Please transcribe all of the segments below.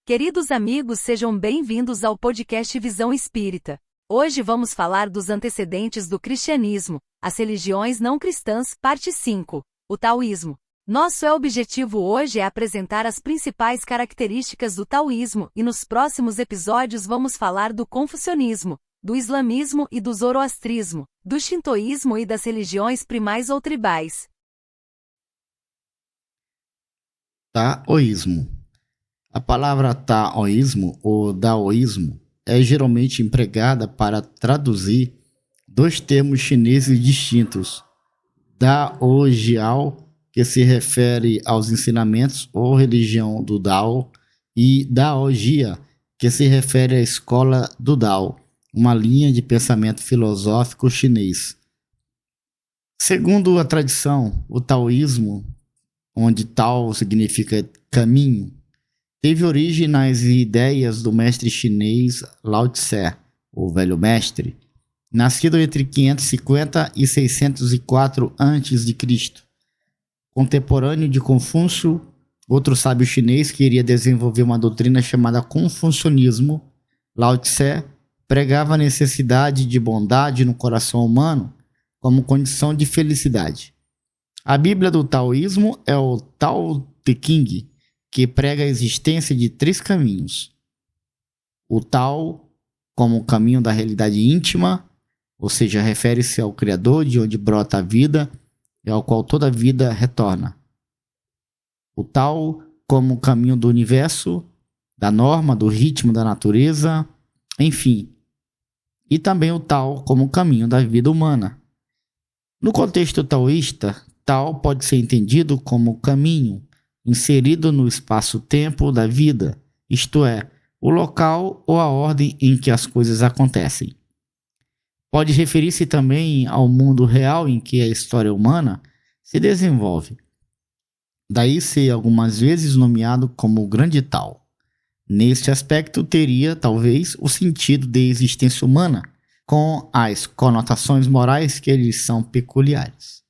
Queridos amigos, sejam bem-vindos ao podcast Visão Espírita. Hoje vamos falar dos antecedentes do cristianismo, as religiões não cristãs, parte 5, o taoísmo. Nosso objetivo hoje é apresentar as principais características do taoísmo e nos próximos episódios vamos falar do confucionismo, do islamismo e do zoroastrismo, do shintoísmo e das religiões primais ou tribais. Taoísmo. A palavra taoísmo ou daoísmo é geralmente empregada para traduzir dois termos chineses distintos: Dao Jiao, que se refere aos ensinamentos ou religião do Dao, e Dao Jia, que se refere à escola do Dao, uma linha de pensamento filosófico chinês. Segundo a tradição, o taoísmo, onde Tao significa caminho, teve origem nas ideias do mestre chinês Lao Tse, o Velho Mestre, nascido entre 550 e 604 a.C. Contemporâneo de Confúcio, outro sábio chinês que iria desenvolver uma doutrina chamada confucionismo, Lao Tse pregava a necessidade de bondade no coração humano como condição de felicidade. A Bíblia do taoísmo é o Tao Te Ching, que prega a existência de três caminhos: o Tao, como o caminho da realidade íntima, ou seja, refere-se ao Criador, de onde brota a vida e ao qual toda a vida retorna. O Tao, como o caminho do universo, da norma, do ritmo da natureza, enfim. E também o Tao como o caminho da vida humana. No contexto taoísta, Tao pode ser entendido como o caminho inserido no espaço-tempo da vida, isto é, o local ou a ordem em que as coisas acontecem. Pode referir-se também ao mundo real em que a história humana se desenvolve. Daí ser algumas vezes nomeado como o Grande Tao. Neste aspecto teria, talvez, o sentido de existência humana, com as conotações morais que lhes são peculiares.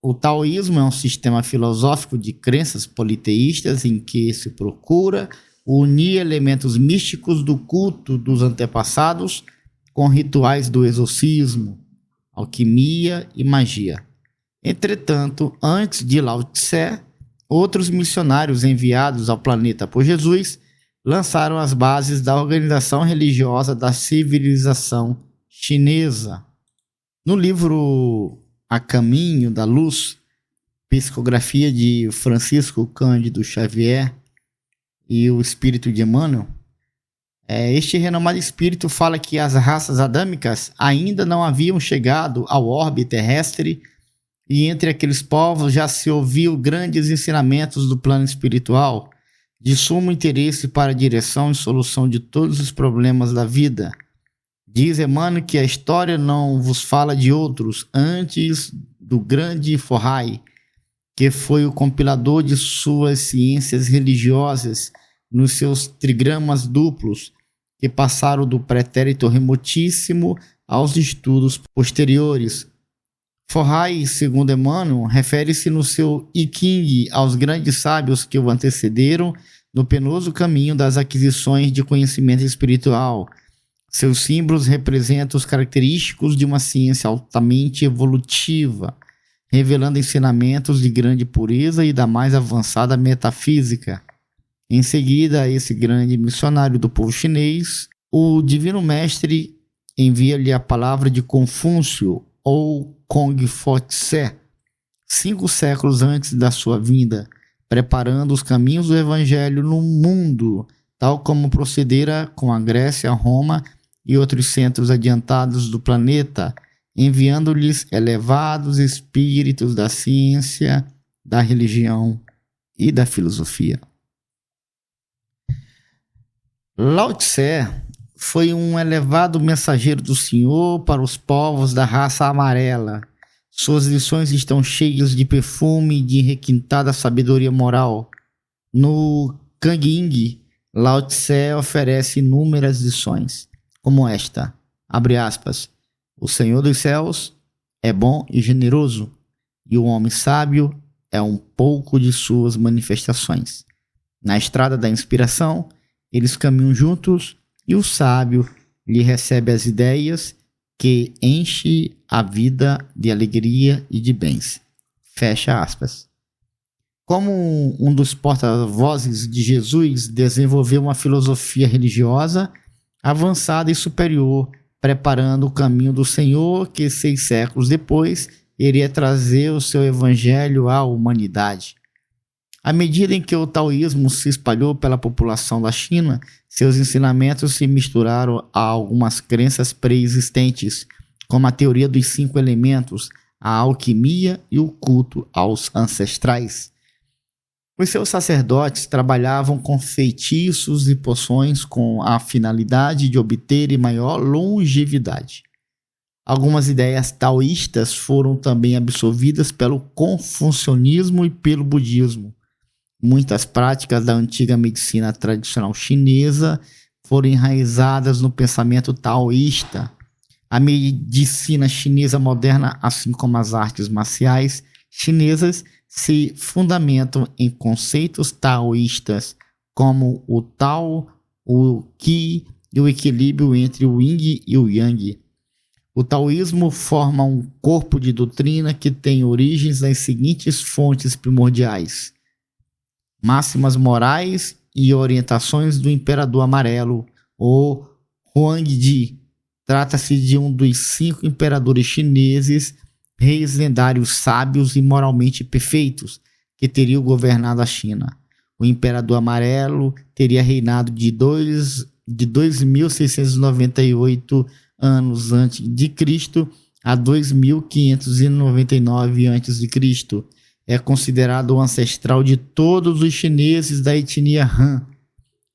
O taoísmo é um sistema filosófico de crenças politeístas em que se procura unir elementos místicos do culto dos antepassados com rituais do exorcismo, alquimia e magia. Entretanto, antes de Lao Tse, outros missionários enviados ao planeta por Jesus lançaram as bases da organização religiosa da civilização chinesa. No livro A Caminho da Luz, psicografia de Francisco Cândido Xavier e o Espírito de Emmanuel, este renomado espírito fala que as raças adâmicas ainda não haviam chegado ao orbe terrestre e entre aqueles povos já se ouviu grandes ensinamentos do plano espiritual, de sumo interesse para a direção e solução de todos os problemas da vida. Diz Emmanuel que a história não vos fala de outros antes do grande Forrai, que foi o compilador de suas ciências religiosas nos seus trigramas duplos, que passaram do pretérito remotíssimo aos estudos posteriores. Forrai, segundo Emmanuel, refere-se no seu I Ching aos grandes sábios que o antecederam no penoso caminho das aquisições de conhecimento espiritual. Seus símbolos representam os característicos de uma ciência altamente evolutiva, revelando ensinamentos de grande pureza e da mais avançada metafísica. Em seguida, esse grande missionário do povo chinês, o Divino Mestre envia-lhe a palavra de Confúcio, ou Kong Fo Tse, 5 séculos antes da sua vinda, preparando os caminhos do Evangelho no mundo, tal como procedera com a Grécia, Roma e outros centros adiantados do planeta, enviando-lhes elevados espíritos da ciência, da religião e da filosofia. Lao Tse foi um elevado mensageiro do Senhor para os povos da raça amarela. Suas lições estão cheias de perfume e de requintada sabedoria moral. No Kang Ying, Lao Tse oferece inúmeras lições, como esta, abre aspas, o Senhor dos céus é bom e generoso, e o homem sábio é um pouco de suas manifestações. Na estrada da inspiração, Eles caminham juntos e o sábio lhe recebe as ideias que enche a vida de alegria e de bens. Fecha aspas. Como um dos porta-vozes de Jesus, desenvolveu uma filosofia religiosa avançada e superior, preparando o caminho do Senhor que 6 séculos depois iria trazer o seu evangelho à humanidade. À medida em que o taoísmo se espalhou pela população da China, seus ensinamentos se misturaram a algumas crenças pré-existentes, como a teoria dos 5 elementos, a alquimia e o culto aos ancestrais. Os seus sacerdotes trabalhavam com feitiços e poções com a finalidade de obter maior longevidade. Algumas ideias taoístas foram também absorvidas pelo confucionismo e pelo budismo. Muitas práticas da antiga medicina tradicional chinesa foram enraizadas no pensamento taoísta. A medicina chinesa moderna, assim como as artes marciais chinesas, se fundamentam em conceitos taoístas, como o Tao, o Qi e o equilíbrio entre o Yin e o Yang. O taoísmo forma um corpo de doutrina que tem origens nas seguintes fontes primordiais: máximas morais e orientações do Imperador Amarelo, ou Huangdi. Trata-se de um dos 5 imperadores chineses, reis lendários sábios e moralmente perfeitos, que teriam governado a China. O Imperador Amarelo teria reinado de 2.698 anos antes de Cristo a 2.599 antes de Cristo. É considerado o ancestral de todos os chineses da etnia Han.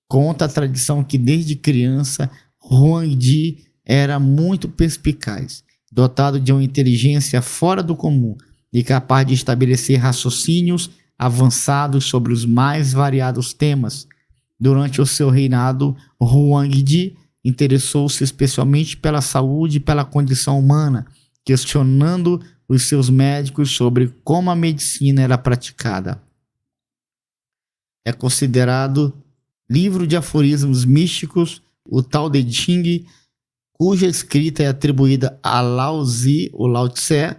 Conta a tradição que desde criança Huangdi era muito perspicaz, dotado de uma inteligência fora do comum e capaz de estabelecer raciocínios avançados sobre os mais variados temas. Durante o seu reinado, Huangdi interessou-se especialmente pela saúde e pela condição humana, questionando os seus médicos sobre como a medicina era praticada. É considerado livro de aforismos místicos, o Tao Te Ching, cuja escrita é atribuída a Lao Tzu ou Lao Tse.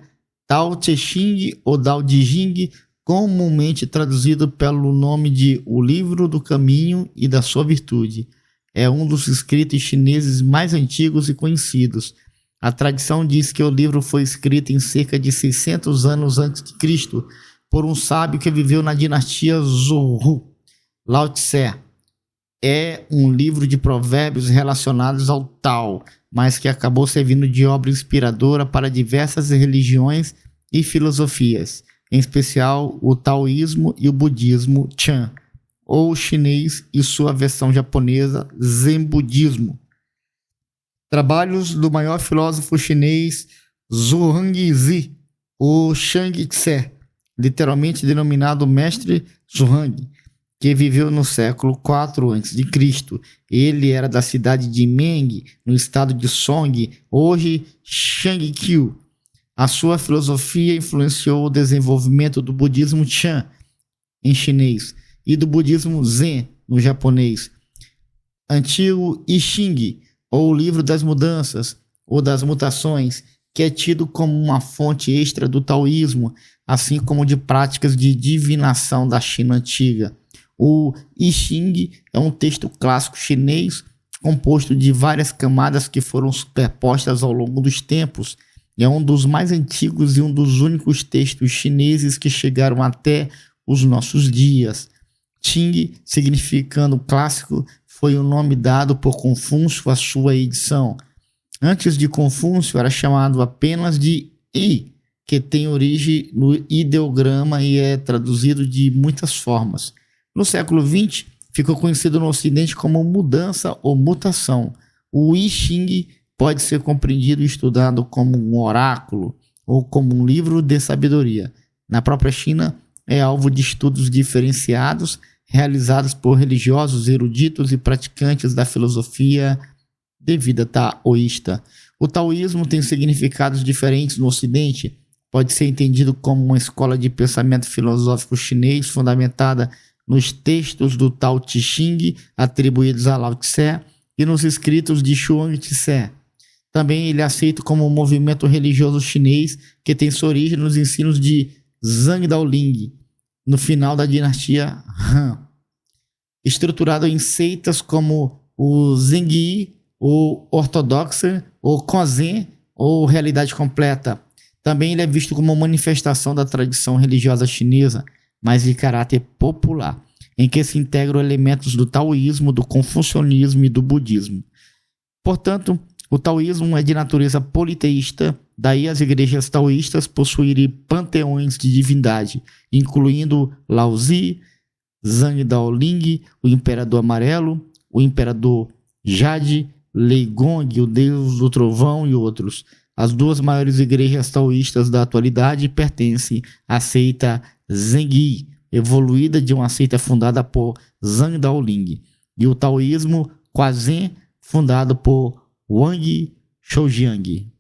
Tao Te Ching ou Tao Te Ching, comumente traduzido pelo nome de O Livro do Caminho e da Sua Virtude. É um dos escritos chineses mais antigos e conhecidos. A tradição diz que o livro foi escrito em cerca de 600 anos antes de Cristo por um sábio que viveu na dinastia Zhou. Lao Tse é um livro de provérbios relacionados ao Tao, mas que acabou servindo de obra inspiradora para diversas religiões e filosofias, em especial o taoísmo e o budismo Chan, ou chinês, e sua versão japonesa Zen Budismo. Trabalhos do maior filósofo chinês Zhuangzi, ou Shang Tse, literalmente denominado Mestre Zhuang, que viveu no século IV a.C. Ele era da cidade de Meng, no estado de Song, hoje Shangqiu. A sua filosofia influenciou o desenvolvimento do budismo Chan, em chinês, e do budismo Zen, no japonês. Antigo I Ching, ou o livro das mudanças, ou das mutações, que é tido como uma fonte extra do taoísmo, assim como de práticas de divinação da China antiga. O I Ching é um texto clássico chinês composto de várias camadas que foram superpostas ao longo dos tempos. É um dos mais antigos e um dos únicos textos chineses que chegaram até os nossos dias. Qing, significando clássico, foi o nome dado por Confúcio à sua edição. Antes de Confúcio era chamado apenas de Yi, que tem origem no ideograma e é traduzido de muitas formas. No século XX, ficou conhecido no Ocidente como mudança ou mutação. O I Ching pode ser compreendido e estudado como um oráculo ou como um livro de sabedoria. Na própria China, é alvo de estudos diferenciados realizados por religiosos, eruditos e praticantes da filosofia de vida taoísta. O taoísmo tem significados diferentes no Ocidente. Pode ser entendido como uma escola de pensamento filosófico chinês fundamentada nos textos do Tao Te Ching atribuídos a Lao Tse e nos escritos de Chuang Tse. Também ele é aceito como um movimento religioso chinês que tem sua origem nos ensinos de Zhang Daoling, no final da dinastia Han, estruturado em seitas como o Zhengi, ou ortodoxa, ou Konzen, ou realidade completa. Também ele é visto como uma manifestação da tradição religiosa chinesa, mas de caráter popular, em que se integram elementos do taoísmo, do confucionismo e do budismo. Portanto, o taoísmo é de natureza politeísta, daí as igrejas taoístas possuírem panteões de divindade, incluindo Lao Zi, Zhang Daoling, o Imperador Amarelo, o Imperador Jade, Lei Gong, o Deus do Trovão e outros. As duas maiores igrejas taoístas da atualidade pertencem à seita Zhengi, evoluída de uma seita fundada por Zhang Daoling, e o taoísmo Kwazen, fundado por Wang Shoujiang.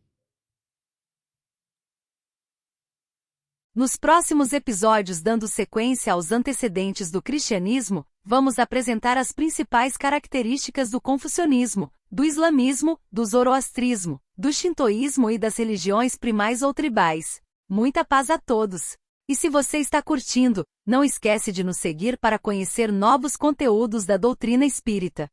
Nos próximos episódios, dando sequência aos antecedentes do cristianismo, vamos apresentar as principais características do confucionismo, do islamismo, do zoroastrismo, do shintoísmo e das religiões primais ou tribais. Muita paz a todos! E se você está curtindo, não esquece de nos seguir para conhecer novos conteúdos da doutrina espírita.